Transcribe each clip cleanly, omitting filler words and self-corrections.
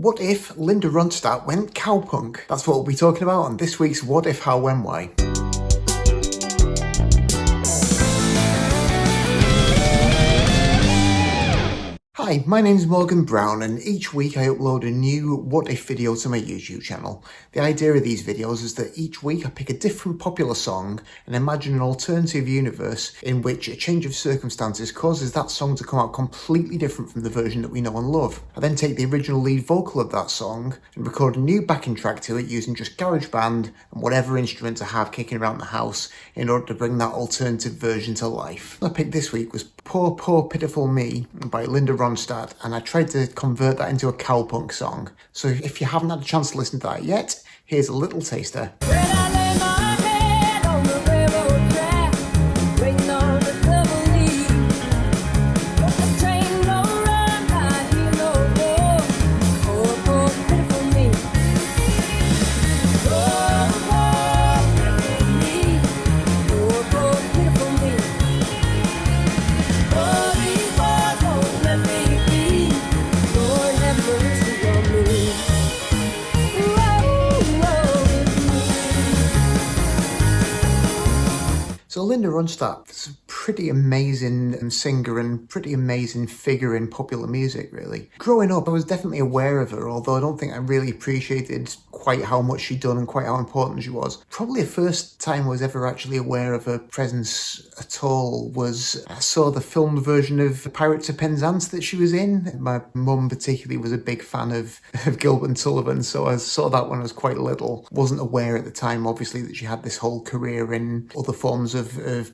What if Linda Ronstadt went cowpunk? That's what we'll be talking about on this week's What If, How, When, Why. Hi, my name is Morgan Brown, and each week I upload a new What If video to my YouTube channel. The idea of these videos is that each week I pick a different popular song and imagine an alternative universe in which a change of circumstances causes that song to come out completely different from the version that we know and love. I then take the original lead vocal of that song and record a new backing track to it using just GarageBand and whatever instruments I have kicking around the house in order to bring that alternative version to life. What I picked this week was Poor, Poor, Pitiful Me by Linda Ronstadt, and I tried to convert that into a cowpunk song. So if you haven't had a chance to listen to that yet, here's a little taster. So Linda Ronstadt is a pretty amazing singer and pretty amazing figure in popular music, really. Growing up, I was definitely aware of her, although I don't think I really appreciated quite how much she'd done and quite how important she was. Probably the first time I was ever actually aware of her presence at all was I saw the filmed version of Pirates of Penzance that she was in. My mum particularly was a big fan of Gilbert and Sullivan, so I saw that when I was quite little. Wasn't aware at the time, obviously, that she had this whole career in other forms of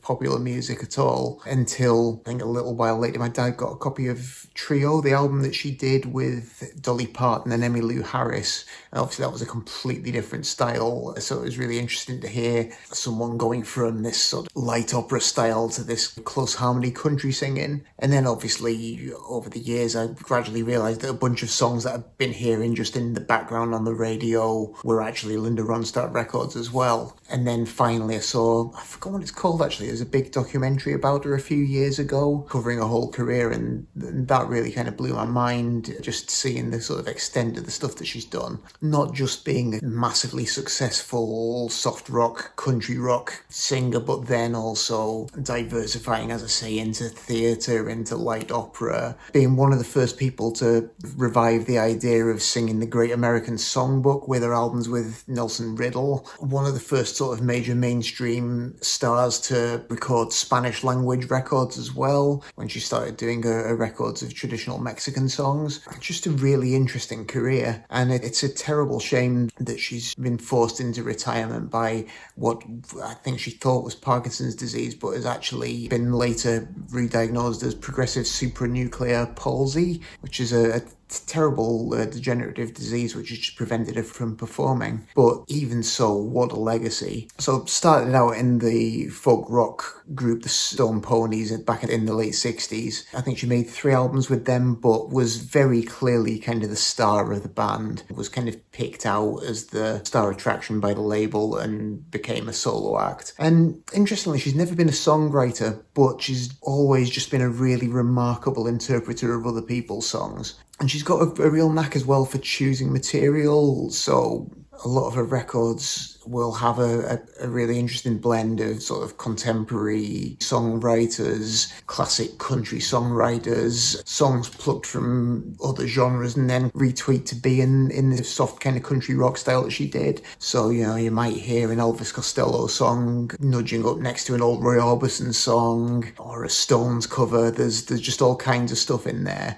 popular music at all, until I think a little while later my dad got a copy of Trio, the album that she did with Dolly Parton and Emmylou Harris, and obviously that was a completely different style, so it was really interesting to hear someone going from this sort of light opera style to this close harmony country singing. And then obviously over the years I gradually realised that a bunch of songs that I've been hearing just in the background on the radio were actually Linda Ronstadt records as well. And then finally I saw, I forgot what it's called actually, there's a big documentary about her a few years ago covering her whole career, and that really kind of blew my mind, just seeing the sort of extent of the stuff that she's done. Not just being a massively successful soft rock, country rock singer, but then also diversifying, as I say, into theatre, into light opera, being one of the first people to revive the idea of singing the Great American Songbook with her albums with Nelson Riddle, one of the first sort of major mainstream stars to record Spanish language records as well, when she started doing her records of traditional Mexican songs. Just a really interesting career, and it's a terrible shame that she's been forced into retirement by what I think she thought was Parkinson's disease, but has actually been later re-diagnosed as progressive supranuclear palsy, which is a terrible degenerative disease which has just prevented her from performing. But even so, what a legacy. So started out in the folk rock group the Stone Ponies back in the late 60s. I think she made 3 albums with them, but was very clearly kind of the star of the band. Was kind of picked out as the star attraction by the label and became a solo act. And interestingly, she's never been a songwriter, but she's always just been a really remarkable interpreter of other people's songs. And she's got a real knack as well for choosing material, so a lot of her records will have a really interesting blend of sort of contemporary songwriters, classic country songwriters, songs plucked from other genres and then retweaked to be in the soft kind of country rock style that she did. So, you know, you might hear an Elvis Costello song nudging up next to an old Roy Orbison song or a Stones cover. There's just all kinds of stuff in there.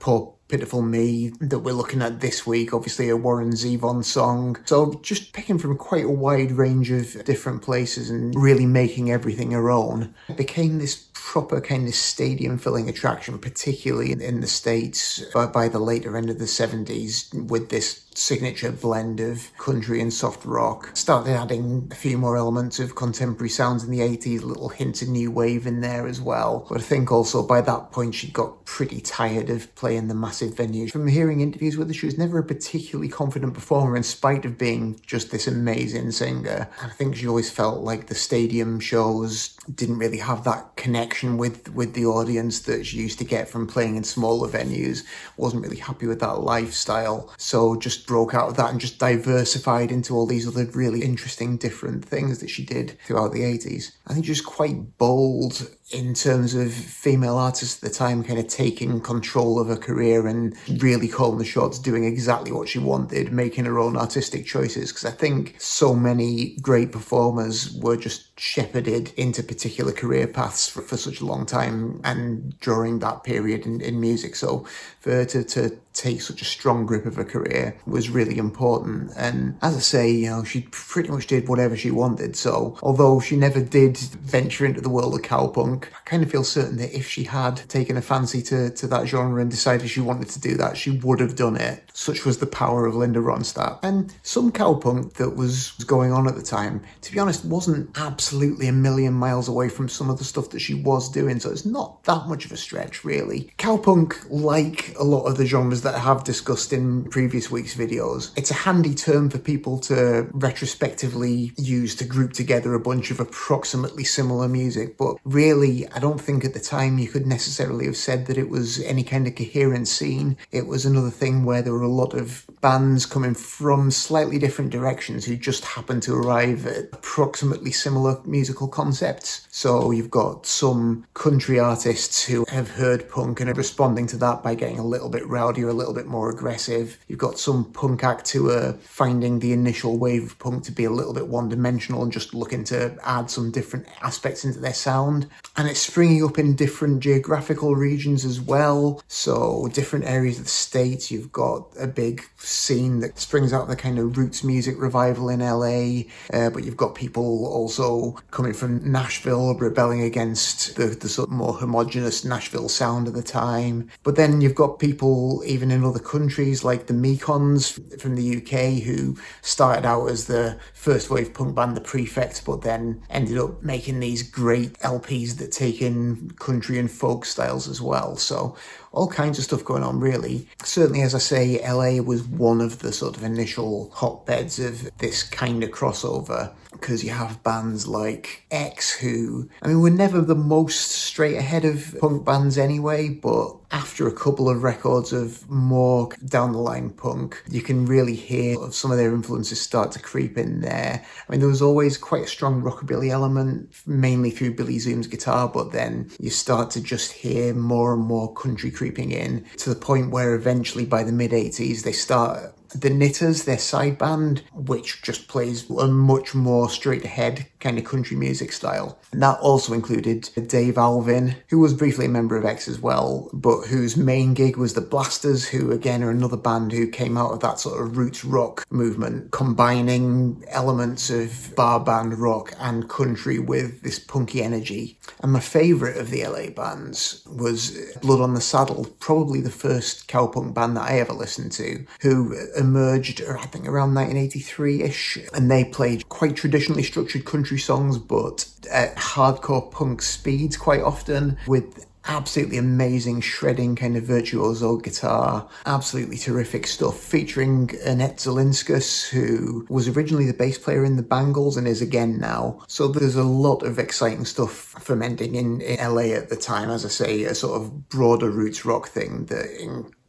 Poor Pitiful Me that we're looking at this week, obviously a Warren Zevon song. So just picking from quite a wide range of different places and really making everything her own. It became this proper kind of stadium-filling attraction, particularly in the States by the later end of the 70s, with this signature blend of country and soft rock. Started adding a few more elements of contemporary sounds in the 80s, little hints of new wave in there as well. But I think also by that point she got pretty tired of playing the massive massive venues. From hearing interviews with her, she was never a particularly confident performer in spite of being just this amazing singer. And I think she always felt like the stadium shows didn't really have that connection with the audience that she used to get from playing in smaller venues. Wasn't really happy with that lifestyle, so just broke out of that and just diversified into all these other really interesting different things that she did throughout the 80s. I think she was quite bold in terms of female artists at the time kind of taking control of her career and really calling the shots, doing exactly what she wanted, making her own artistic choices, because I think so many great performers were just shepherded into particular career paths for such a long time and during that period in music. So for her to take such a strong grip of her career was really important. And as I say, you know, she pretty much did whatever she wanted. So although she never did venture into the world of cowpunk, I kind of feel certain that if she had taken a fancy to that genre and decided she wanted to do that, she would have done it. Such was the power of Linda Ronstadt. And some cowpunk that was going on at the time, to be honest, wasn't absolutely a million miles away from some of the stuff that she was doing. So it's not that much of a stretch, really. Cowpunk, like a lot of the genres that I have discussed in previous week's videos, it's a handy term for people to retrospectively use to group together a bunch of approximately similar music. But really, I don't think at the time you could necessarily have said that it was any kind of coherent scene. It was another thing where there were a lot of bands coming from slightly different directions who just happened to arrive at approximately similar musical concepts. So you've got some country artists who have heard punk and are responding to that by getting a little bit rowdier, a little bit more aggressive. You've got some punk acts who are finding the initial wave of punk to be a little bit one-dimensional and just looking to add some different aspects into their sound. And it's springing up in different geographical regions as well. So different areas of the States, you've got a big scene that springs out of the kind of roots music revival in LA, but you've got people also coming from Nashville rebelling against the sort of more homogenous Nashville sound of the time. But then you've got people even in other countries like the Mekons from the UK who started out as the first wave punk band, the Prefect, but then ended up making these great LPs that take in country and folk styles as well. So all kinds of stuff going on, really. Certainly, as I say, LA was one of the sort of initial hotbeds of this kind of crossover, because you have bands like X who, I mean, were never the most straight ahead of punk bands anyway, but after a couple of records of more down the line punk, you can really hear some of their influences start to creep in there. I mean, there was always quite a strong rockabilly element, mainly through Billy Zoom's guitar, but then you start to just hear more and more country creeping in, to the point where eventually by the mid-80s they start the Knitters, their side band, which just plays a much more straight ahead kind of country music style. And that also included Dave Alvin, who was briefly a member of X as well, but whose main gig was the Blasters, who again are another band who came out of that sort of roots rock movement, combining elements of bar band rock and country with this punky energy. And my favourite of the LA bands was Blood on the Saddle, probably the first cowpunk band that I ever listened to, who emerged, I think, around 1983-ish, and they played quite traditionally structured country songs, but at hardcore punk speeds quite often, with absolutely amazing shredding kind of virtuoso guitar, absolutely terrific stuff, featuring Annette Zelinskas, who was originally the bass player in the Bangles and is again now. So there's a lot of exciting stuff fermenting in LA at the time, as I say, a sort of broader roots rock thing that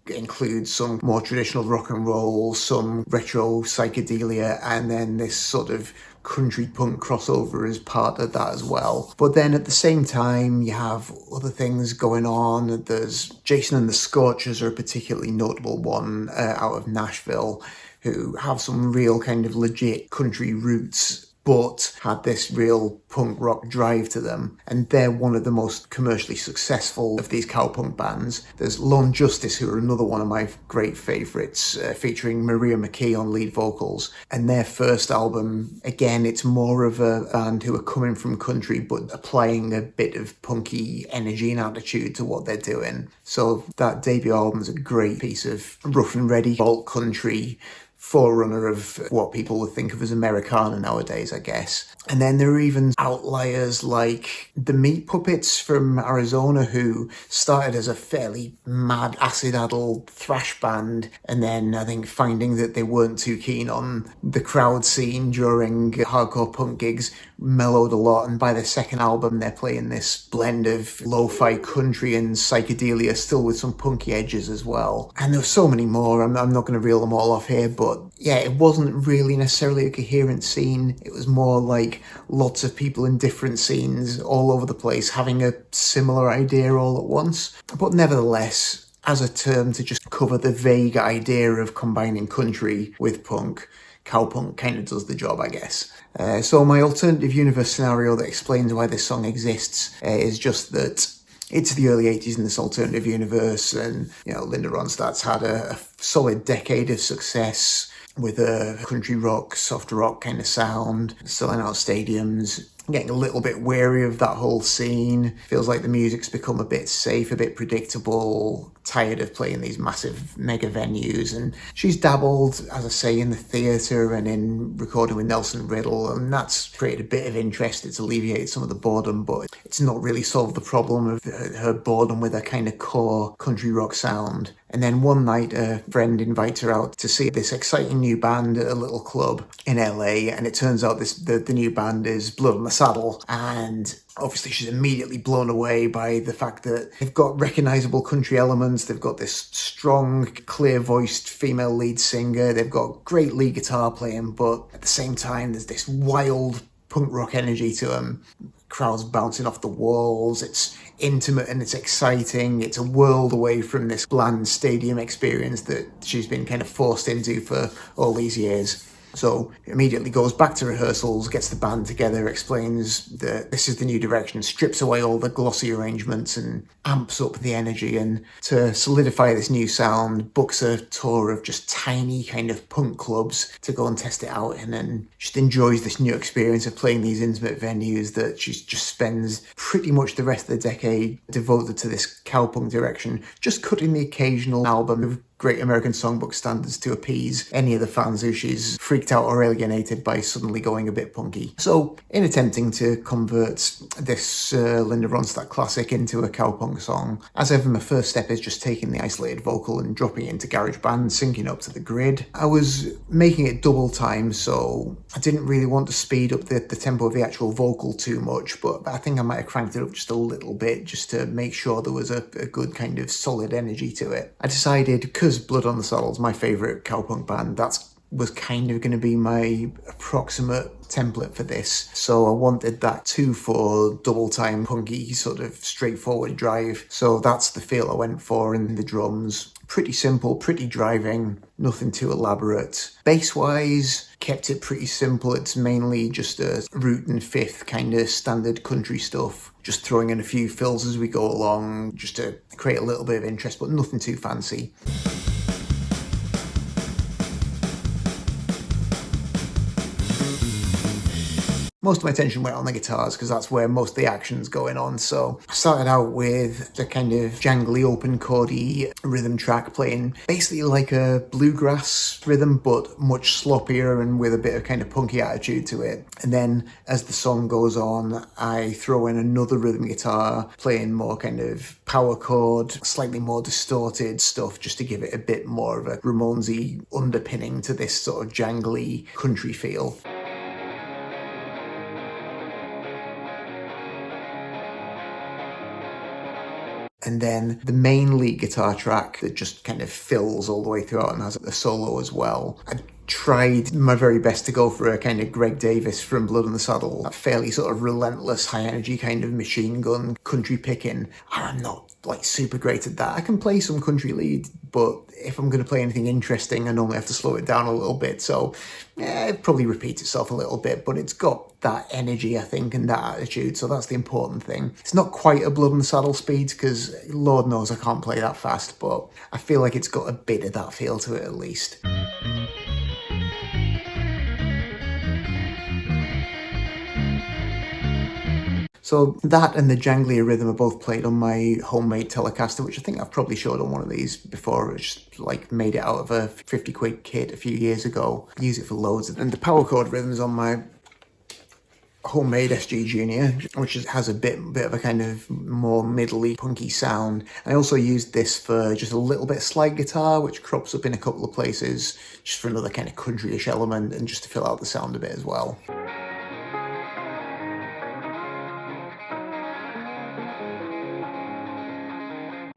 includes some more traditional rock and roll, some retro psychedelia, and then this sort of country punk crossover as part of that as well. But then at the same time, you have other things going on. There's Jason and the Scorchers are a particularly notable one out of Nashville, who have some real kind of legit country roots, but had this real punk rock drive to them. And they're one of the most commercially successful of these cowpunk bands. There's Lone Justice, who are another one of my great favourites, featuring Maria McKee on lead vocals. And their first album, again, it's more of a band who are coming from country, but applying a bit of punky energy and attitude to what they're doing. So that debut album is a great piece of rough and ready alt country, forerunner of what people would think of as Americana nowadays, I guess. And then there are even outliers like the Meat Puppets from Arizona, who started as a fairly mad, acid-addled thrash band, and then I think finding that they weren't too keen on the crowd scene during hardcore punk gigs, mellowed a lot, and by their second album they're playing this blend of lo-fi country and psychedelia, still with some punky edges as well. And there were so many more, I'm not going to reel them all off here, but yeah, it wasn't really necessarily a coherent scene. It was more like lots of people in different scenes all over the place having a similar idea all at once. But nevertheless, as a term to just cover the vague idea of combining country with punk, Cowpunk kind of does the job, I guess. So my alternative universe scenario that explains why this song exists is just that it's the early 80s in this alternative universe, and Linda Ronstadt's had a solid decade of success with a country rock, soft rock kind of sound, selling out stadiums, getting a little bit weary of that whole scene. Feels like the music's become a bit safe, a bit predictable, tired of playing these massive mega venues. And she's dabbled, as I say, in the theatre and in recording with Nelson Riddle, and that's created a bit of interest. It's alleviated some of the boredom, but it's not really solved the problem of her boredom with her kind of core country rock sound. And then one night, a friend invites her out to see this exciting new band at a little club in LA, and it turns out the new band is Blood on the Saddle, and obviously she's immediately blown away by the fact that they've got recognisable country elements, they've got this strong, clear-voiced female lead singer, they've got great lead guitar playing, but at the same time there's this wild punk rock energy to them. Crowds bouncing off the walls, it's intimate and it's exciting, it's a world away from this bland stadium experience that she's been kind of forced into for all these years. So immediately goes back to rehearsals, gets the band together, explains that this is the new direction, strips away all the glossy arrangements and amps up the energy, and to solidify this new sound, books a tour of just tiny kind of punk clubs to go and test it out in, and just enjoys this new experience of playing these intimate venues that she just spends pretty much the rest of the decade devoted to this cowpunk direction, just cutting the occasional album of Great American Songbook standards to appease any of the fans who she's freaked out or alienated by suddenly going a bit punky. So, in attempting to convert this Linda Ronstadt classic into a cowpunk song, as ever, my first step is just taking the isolated vocal and dropping it into GarageBand, syncing up to the grid. I was making it double time, so I didn't really want to speed up the tempo of the actual vocal too much, but I think I might have cranked it up just a little bit just to make sure there was a good kind of solid energy to it. I decided, because Blood on the Saddle is my favourite cowpunk band, that was kind of going to be my approximate template for this. So I wanted that 2/4 double time punky sort of straightforward drive. So that's the feel I went for in the drums. Pretty simple, pretty driving, nothing too elaborate. Bass-wise, kept it pretty simple. It's mainly just a root and fifth kind of standard country stuff. Just throwing in a few fills as we go along, just to create a little bit of interest, but nothing too fancy. Most of my attention went on the guitars because that's where most of the action's going on. So I started out with the kind of jangly open chordy rhythm track playing basically like a bluegrass rhythm, but much sloppier and with a bit of kind of punky attitude to it. And then as the song goes on, I throw in another rhythm guitar playing more kind of power chord, slightly more distorted stuff, just to give it a bit more of a Ramones-y underpinning to this sort of jangly country feel. And then the main lead guitar track that just kind of fills all the way throughout and has a solo as well. I tried my very best to go for a kind of Greg Davis from Blood on the Saddle, a fairly sort of relentless, high energy kind of machine gun country picking. And I'm not like super great at that. I can play some country lead, but if I'm going to play anything interesting, I normally have to slow it down a little bit. So yeah, it probably repeats itself a little bit, but it's got that energy, I think, and that attitude. So that's the important thing. It's not quite a Blood on the Saddle speed, because Lord knows I can't play that fast, but I feel like it's got a bit of that feel to it at least. So that and the janglier rhythm are both played on my homemade Telecaster, which I think I've probably showed on one of these before. It's like made it out of a 50 quid kit a few years ago. I use it for loads. And the power chord rhythm's on my homemade SG Junior, which has a bit of a kind of more middly punky sound. I also used this for just a little bit of slide guitar, which crops up in a couple of places, just for another kind of countryish element and just to fill out the sound a bit as well.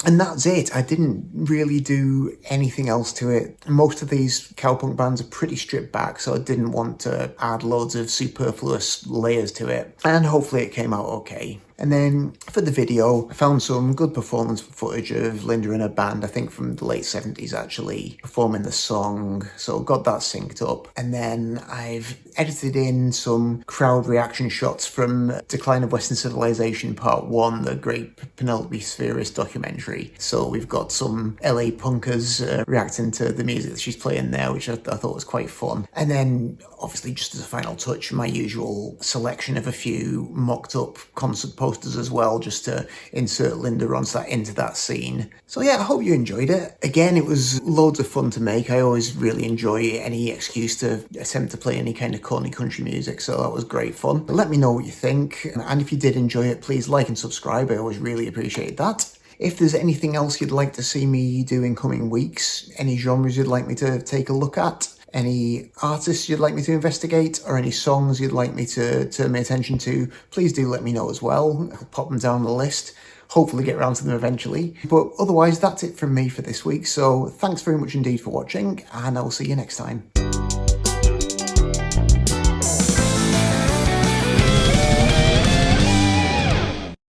And that's it. I didn't really do anything else to it. Most of these cowpunk bands are pretty stripped back, so I didn't want to add loads of superfluous layers to it. And hopefully it came out okay. And then for the video, I found some good performance footage of Linda and her band, I think from the late 70s actually, performing the song. So got that synced up. And then I've edited in some crowd reaction shots from Decline of Western Civilization Part 1, the great Penelope Spheris documentary. So we've got some LA punkers reacting to the music that she's playing there, which I thought was quite fun. And then obviously just as a final touch, my usual selection of a few mocked up concert posters as well, just to insert Linda Ronstadt into that scene. So yeah, I hope you enjoyed it. Again, it was loads of fun to make. I always really enjoy any excuse to attempt to play any kind of corny country music, so that was great fun. Let me know what you think, and if you did enjoy it, please like and subscribe. I always really appreciate that. If there's anything else you'd like to see me do in coming weeks, any genres you'd like me to take a look at, any artists you'd like me to investigate, or any songs you'd like me to turn my attention to, please do let me know as well. I'll pop them down the list, hopefully get around to them eventually. But otherwise, that's it from me for this week, so thanks very much indeed for watching, and I will see you next time.